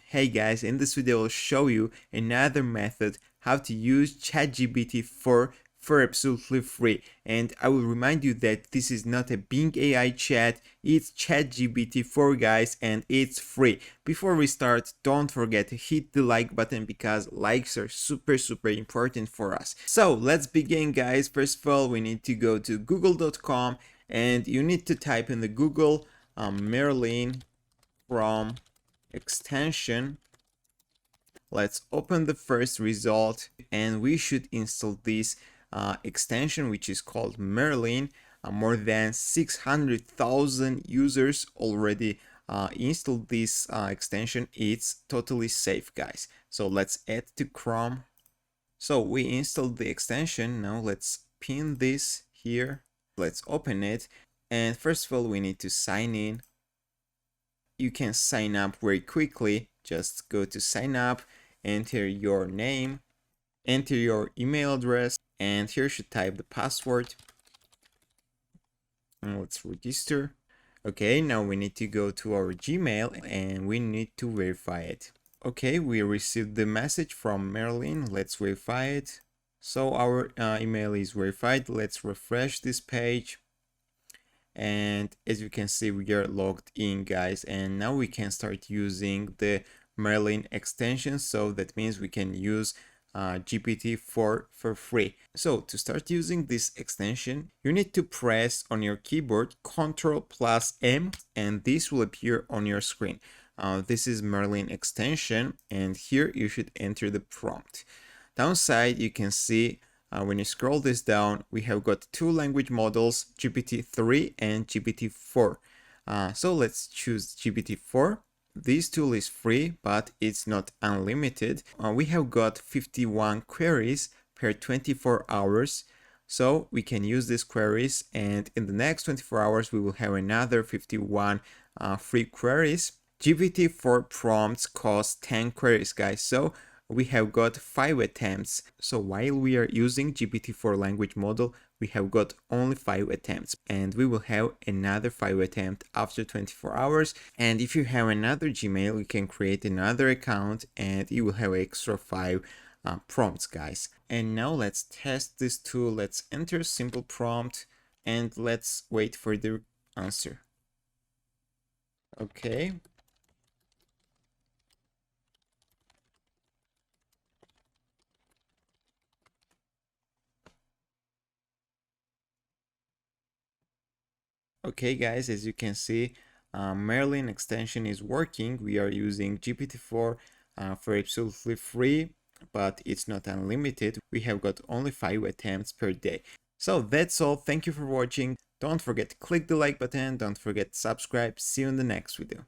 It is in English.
Hey guys, in this video I'll show you another method how to use ChatGPT for absolutely free. And I will remind you that this is not a Bing AI chat, it's ChatGPT 4 guys, and it's free. Before we start, don't forget to hit the like button because likes are super important for us. So let's begin guys. First of all, we need to go to google.com and you need to type in the Google Merlin from extension. Let's open the first result and we should install this extension, which is called Merlin. More than 600,000 users already installed this extension. It's totally safe guys. So let's add to Chrome. So we installed the extension. Now let's pin this here. Let's open it. And first of all, we need to sign in. You can sign up very quickly. Just go to sign up, enter your name, enter your email address, and here you should type the password. And let's register. Okay, now we need to go to our Gmail and we need to verify it. Okay, we received the message from Merlin. Let's verify it. So our email is verified. Let's refresh this page. And as you can see, we are logged in guys, and now we can start using the Merlin extension. So that means we can use GPT-4 for free. So to start using this extension, you need to press on your keyboard Ctrl+M and this will appear on your screen. This is Merlin extension and here you should enter the prompt. Downside, you can see when you scroll this down, we have got two language models, GPT-3 and GPT-4. So let's choose GPT-4. This tool is free, but it's not unlimited. We have got 51 queries per 24 hours. So we can use these queries, and in the next 24 hours, we will have another 51 free queries. GPT-4 prompts cost 10 queries, guys. So we have got 5 attempts. So while we are using GPT-4 language model, we have got only 5 attempts and we will have another 5 attempts after 24 hours. And if you have another Gmail, you can create another account and you will have extra 5 prompts guys. And now let's test this tool. Let's enter simple prompt and let's wait for the answer. Okay. Okay guys, as you can see, Merlin extension is working. We are using GPT-4 for absolutely free, but it's not unlimited. We have got only 5 attempts per day. So that's all. Thank you for watching. Don't forget to click the like button. Don't forget to subscribe. See you in the next video.